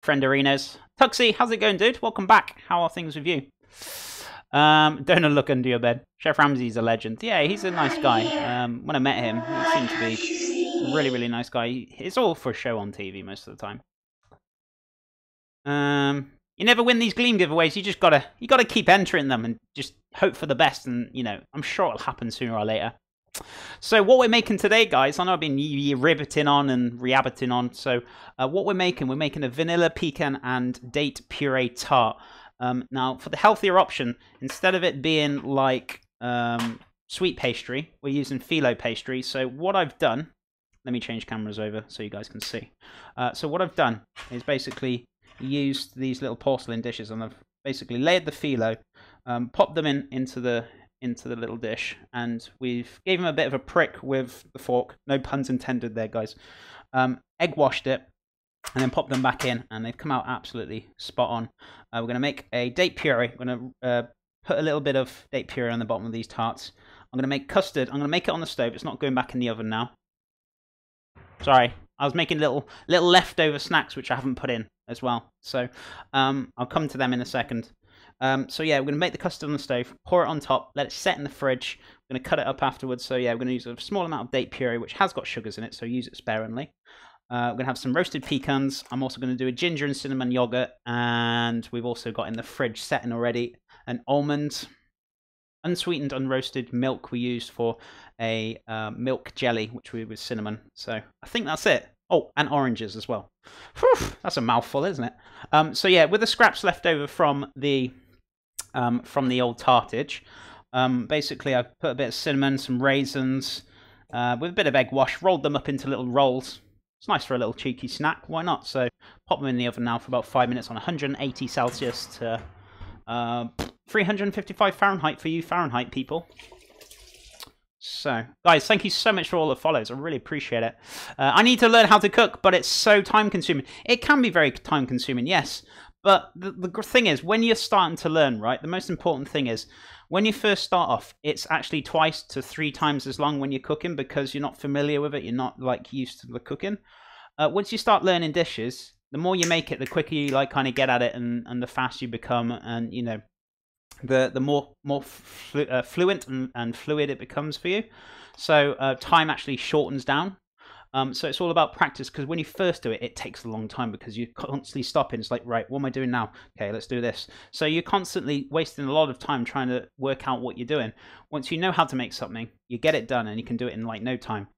Friend Arenas. Tuxie, how's it going, dude? Welcome back. How are things with you? Don't look under your bed. Chef Ramsay's a legend. Yeah, he's a nice guy. When I met him, he seemed to be a really, really nice guy. It's all for show on TV most of the time. You never win these Gleam giveaways. You just gotta keep entering them and just hope for the best. And you know, I'm sure it'll happen sooner or later. So what we're making today, guys, I know I've been riveting on and re-abbiting on. So what we're making a vanilla pecan and date puree tart. Now, for the healthier option, instead of it being like sweet pastry, we're using phyllo pastry. So what I've done, let me change cameras over so you guys can see. So what I've done is basically used these little porcelain dishes, and I've basically layered the phyllo, popped them into the little dish, and we've gave them a bit of a prick with the fork. No puns intended there, guys. Egg washed it, and then popped them back in, and they've come out absolutely spot on. We're going to make a date puree. We're going to put a little bit of date puree on the bottom of these tarts. I'm going to make custard. I'm going to make it on the stove. It's not going back in the oven now. Sorry, I was making little leftover snacks which I haven't put in as well. So I'll come to them in a second. So yeah, we're going to make the custard on the stove, pour it on top, let it set in the fridge. We're going to cut it up afterwards. So yeah, we're going to use a small amount of date puree, which has got sugars in it, so use it sparingly. We're going to have some roasted pecans. I'm also going to do a ginger and cinnamon yogurt. And we've also got in the fridge setting already an almond, unsweetened, unroasted milk we used for a milk jelly, which we with cinnamon. So I think that's it. Oh, and oranges as well. Whew, that's a mouthful, isn't it? So yeah, with the scraps left over from the old tartage, basically I put a bit of cinnamon, some raisins, with a bit of egg wash, rolled them up into little rolls. It's nice for a little cheeky snack. Why not? So pop them in the oven now for about 5 minutes on 180 Celsius to 355 Fahrenheit for you Fahrenheit people. So, guys, thank you so much for all the follows. I really appreciate it. I need to learn how to cook, but it's so time-consuming. It can be very time-consuming, yes. But the thing is, when you're starting to learn, right, the most important thing is, when you first start off, it's actually 2 to 3 times as long when you're cooking because you're not familiar with it. You're not, like, used to the cooking. Once you start learning dishes, the more you make it, the quicker you, like, kind of get at it and the faster you become. And, you know, the more fluent and fluid it becomes for you. So time actually shortens down. So it's all about practice, because when you first do it, it takes a long time because you're constantly stopping. It's like, right, what am I doing now? Okay, let's do this. So you're constantly wasting a lot of time trying to work out what you're doing. Once you know how to make something, you get it done and you can do it in like no time.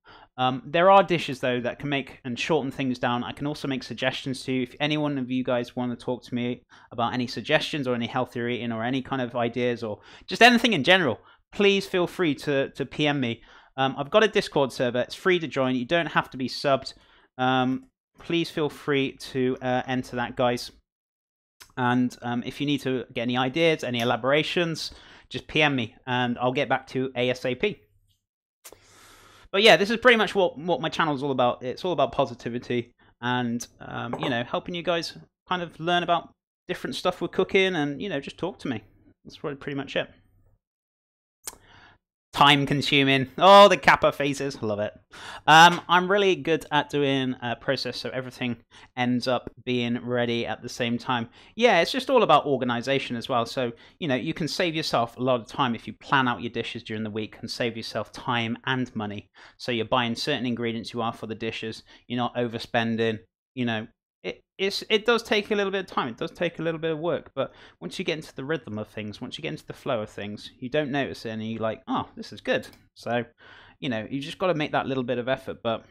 There are dishes, though, that can make and shorten things down. I can also make suggestions to you. If any one of you guys want to talk to me about any suggestions or any healthier eating or any kind of ideas or just anything in general, please feel free to PM me. I've got a Discord server. It's free to join. You don't have to be subbed. Please feel free to enter that, guys. And if you need to get any ideas, any elaborations, just PM me and I'll get back to you ASAP. But yeah, this is pretty much what my channel is all about. It's all about positivity and, you know, helping you guys kind of learn about different stuff with cooking and, you know, just talk to me. That's pretty much it. Time consuming. Oh, the kappa faces. Love it. I'm really good at doing a process so everything ends up being ready at the same time. Yeah, it's just all about organization as well. So, you know, you can save yourself a lot of time if you plan out your dishes during the week and save yourself time and money. So you're buying certain ingredients you are for the dishes. You're not overspending, you know. It does take a little bit of time. It does take a little bit of work. But once you get into the rhythm of things, once you get into the flow of things, you don't notice it and you're like, oh, this is good. So, you know, you just got to make that little bit of effort. But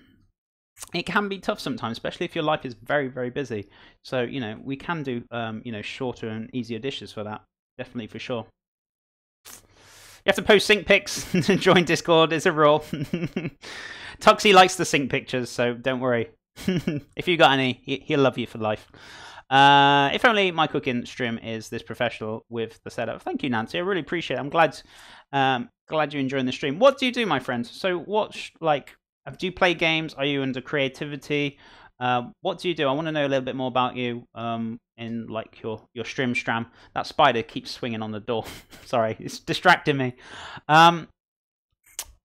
it can be tough sometimes, especially if your life is very, very busy. So, you know, we can do, you know, shorter and easier dishes for that. Definitely, for sure. You have to post sync pics to join Discord. It's a rule. Tuxie likes the sync pictures, so don't worry. If you got any, he'll love you for life. If only my cooking stream is this professional with the setup. Thank you, Nancy. I really appreciate it. I'm glad you're enjoying the stream. What do you do, my friend? So what, like, do you play games? Are you into creativity? What do you do? I want to know a little bit more about you in like your stream stram. That spider keeps swinging on the door. Sorry, it's distracting me.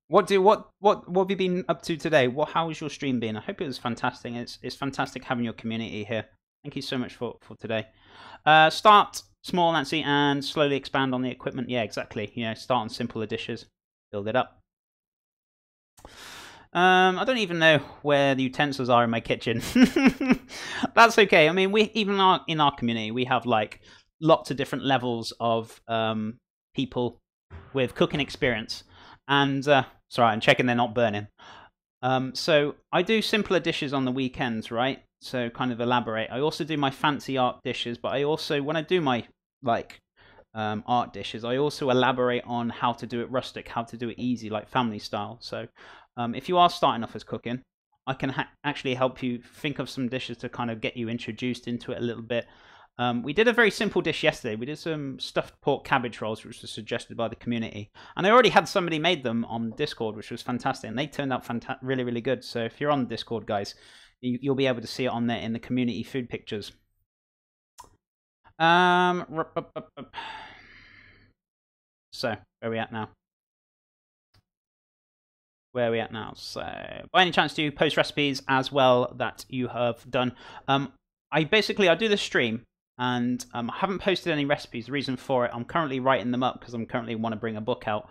What have you been up to today? How has your stream been? I hope it was fantastic. It's fantastic having your community here. Thank you so much for today. Start small, Nancy, and slowly expand on the equipment. Yeah, exactly. You know, start on simpler dishes, build it up. I don't even know where the utensils are in my kitchen. That's okay. I mean, we even in our community, we have like lots of different levels of people with cooking experience. And sorry, I'm checking they're not burning. So I do simpler dishes on the weekends, right? So kind of elaborate. I also do my fancy art dishes, but I also, when I do my like art dishes, I also elaborate on how to do it rustic, how to do it easy, like family style. So if you are starting off as cooking, I can actually help you think of some dishes to kind of get you introduced into it a little bit. We did a very simple dish yesterday. We did some stuffed pork cabbage rolls, which was suggested by the community. And I already had somebody made them on Discord, which was fantastic. And they turned out really, really good. So if you're on Discord, guys, you'll be able to see it on there in the community food pictures. So, where are we at now? Where are we at now? So, by any chance, do you post recipes as well that you have done? I do this stream, and I haven't posted any recipes. The reason for it, I'm currently writing them up because I'm currently want to bring a book out.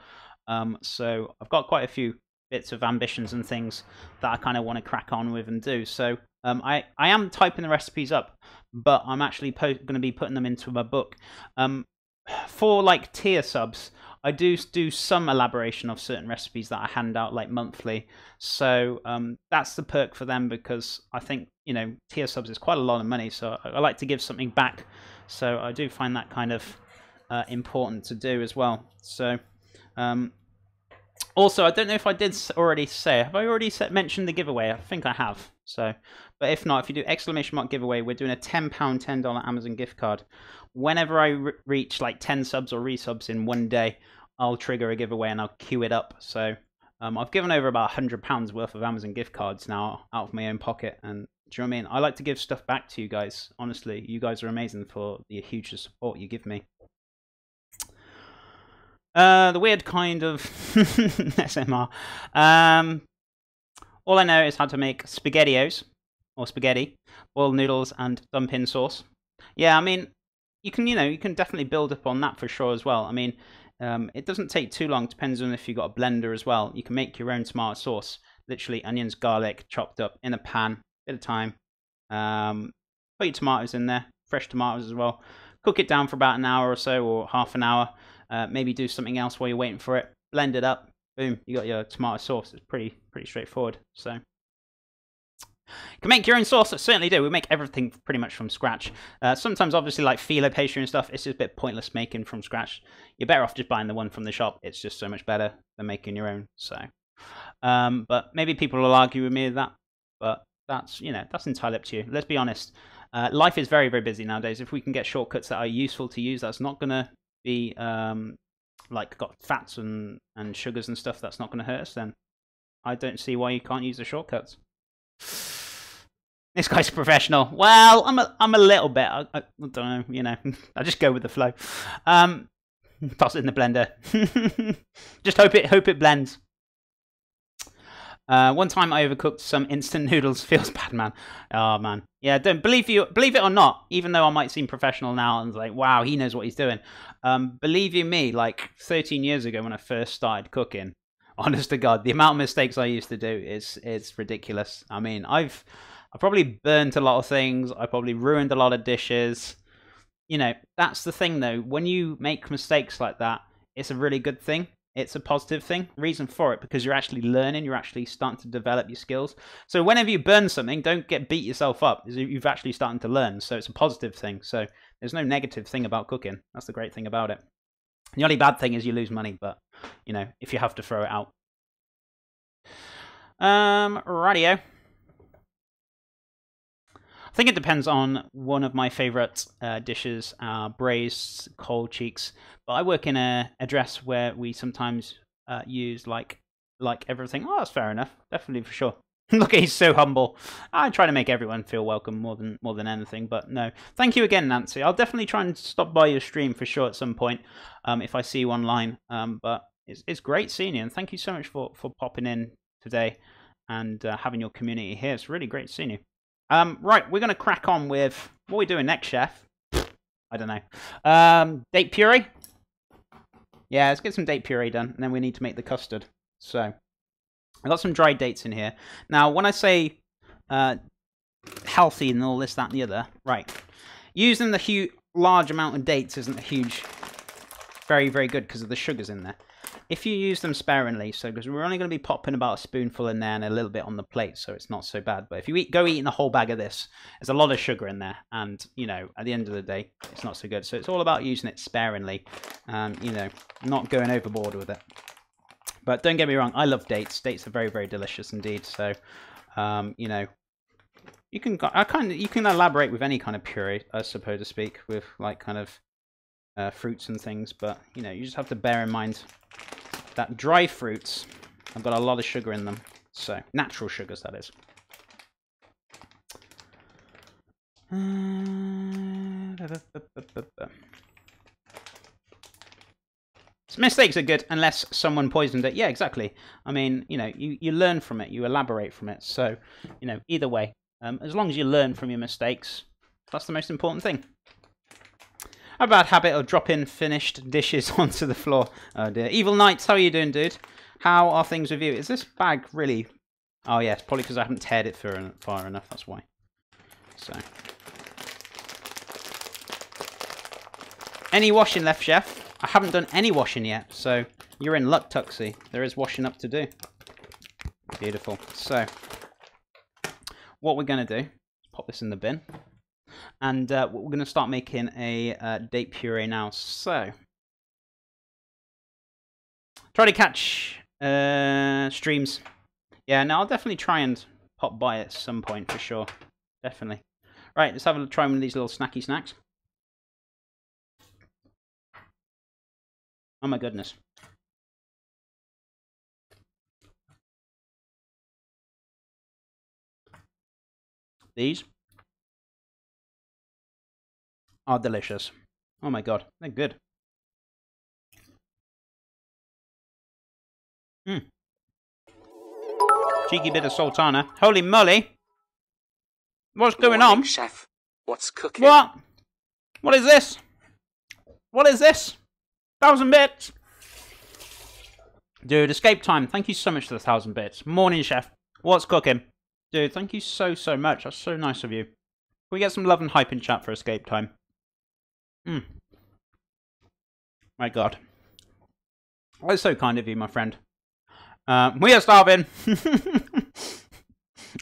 So I've got quite a few bits of ambitions and things that I kind of want to crack on with and do. So I am typing the recipes up, but I'm actually going to be putting them into my book. For like tier subs, I do some elaboration of certain recipes that I hand out like monthly. So that's the perk for them, because I think, you know, tier subs is quite a lot of money. So I like to give something back. So I do find that kind of important to do as well. So also, I don't know if I did already say, have I already mentioned the giveaway? I think I have. So, but if not, if you do ! giveaway, we're doing a £10 $10 Amazon gift card. Whenever I reach like 10 subs or resubs in one day, I'll trigger a giveaway and I'll queue it up. So I've given over about £100 worth of Amazon gift cards now out of my own pocket. And do you know what I mean? I like to give stuff back to you guys. Honestly, you guys are amazing for the huge support you give me. The weird kind of SMR. All I know is how to make SpaghettiOs, or spaghetti, boiled noodles, and dumpling sauce. Yeah, I mean, you can definitely build up on that for sure as well. I mean, it doesn't take too long. Depends on if you've got a blender as well. You can make your own tomato sauce. Literally, onions, garlic, chopped up in a pan, bit of time. Put your tomatoes in there, fresh tomatoes as well. Cook it down for about an hour or so, or half an hour. Maybe do something else while you're waiting for it. Blend it up. Boom, you got your tomato sauce. It's pretty straightforward. So you can make your own sauce. I certainly do. We make everything pretty much from scratch. Sometimes, obviously, like filo pastry and stuff, it's just a bit pointless making from scratch. You're better off just buying the one from the shop. It's just so much better than making your own. So, but maybe people will argue with me with that. But that's entirely up to you. Let's be honest. Life is very, very busy nowadays. If we can get shortcuts that are useful to use, that's not going to be like got fats and sugars and stuff, that's not going to hurt us, then I don't see why you can't use the shortcuts. This guy's professional. Well, I'm a little bit. I don't know, you know. I just go with the flow. Toss it in the blender. Just hope it blends. One time I overcooked some instant noodles. Feels bad, man. Oh man, yeah. Don't believe it or not. Even though I might seem professional now and like, wow, he knows what he's doing. Believe you me, like 13 years ago when I first started cooking, honest to God, the amount of mistakes I used to do is ridiculous. I mean, I probably burnt a lot of things. I probably ruined a lot of dishes. You know, that's the thing though. When you make mistakes like that, it's a really good thing. It's a positive thing. Reason for it, because you're actually learning, you're actually starting to develop your skills. So whenever you burn something, don't beat yourself up. You've actually started to learn. So it's a positive thing. So there's no negative thing about cooking. That's the great thing about it. The only bad thing is you lose money, but you know, if you have to throw it out. Radio. I think it depends on one of my favorite dishes, braised cold cheeks. But I work in a dress where we sometimes use like everything. Oh, that's fair enough. Definitely, for sure. Look, he's so humble. I try to make everyone feel welcome more than anything. But no, thank you again, Nancy. I'll definitely try and stop by your stream for sure at some point if I see you online. But it's great seeing you, and thank you so much for popping in today and having your community here. It's really great seeing you. Right, we're going to crack on with What are we doing next, chef? I don't know. Date puree? Yeah, let's get some date puree done, and then we need to make the custard. So, I've got some dried dates in here. Now, when I say healthy and all this, that, and the other, right, using the large amount of dates isn't a huge, very, very good because of the sugars in there. If you use them sparingly, so because we're only going to be popping about a spoonful in there and a little bit on the plate, so it's not so bad. But if you go eating a whole bag of this, there's a lot of sugar in there, and you know, at the end of the day, it's not so good. So it's all about using it sparingly, you know, not going overboard with it. But don't get me wrong, I love dates. Dates are very, very delicious indeed. So, you know, you can elaborate with any kind of puree, I suppose to speak, with like kind of fruits and things. But you know, you just have to bear in mind that dry fruits have got a lot of sugar in them. So, natural sugars, that is. Mistakes are good unless someone poisoned it. Yeah, exactly. I mean, you know, you learn from it, you elaborate from it. So, you know, either way, as long as you learn from your mistakes, that's the most important thing. A bad habit of dropping finished dishes onto the floor. Oh dear. Evil Knights, how are you doing, dude? How are things with you? Is this bag really... Oh yeah, it's probably because I haven't teared it far enough, that's why. So... Any washing left, chef? I haven't done any washing yet, so you're in luck, Tuxie. There is washing up to do. Beautiful. So, what we're going to do is pop this in the bin. And we're going to start making a date puree now. So, try to catch streams. Yeah, no, I'll definitely try and pop by at some point for sure. Definitely. Right, let's have a try one of these little snacky snacks. Oh my goodness. These are delicious. Oh my god, they're good. Cheeky bit of sultana. Holy moly! What's going on? Chef, what's cooking? What? What is this? What is this? 1,000 bits! Dude, escape time. Thank you so much for the 1,000 bits. Morning, chef. What's cooking? Dude, thank you so much. That's so nice of you. Can we get some love and hype in chat for escape time? My god. That's so kind of you, my friend. We are starving.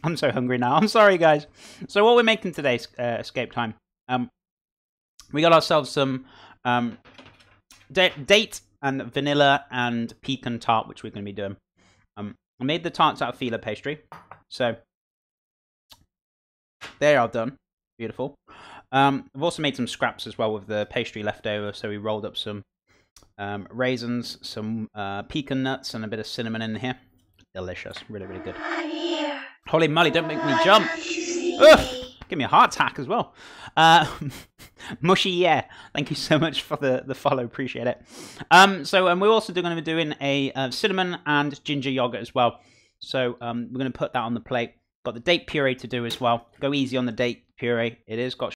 I'm so hungry now. I'm sorry, guys. So what we're making today, escape time. We got ourselves some date and vanilla and pecan tart, which we're going to be doing. I made the tarts out of fila pastry. So they are done. Beautiful. I've also made some scraps as well with the pastry left over. So we rolled up some raisins, some pecan nuts, and a bit of cinnamon in here. Delicious. Really, really good. Holy moly, don't make me jump. Ugh, give me a heart attack as well. Mushy, yeah. Thank you so much for the follow. Appreciate it. So we're also going to be doing a cinnamon and ginger yogurt as well. So we're going to put that on the plate. Got the date puree to do as well. Go easy on the date puree. It is got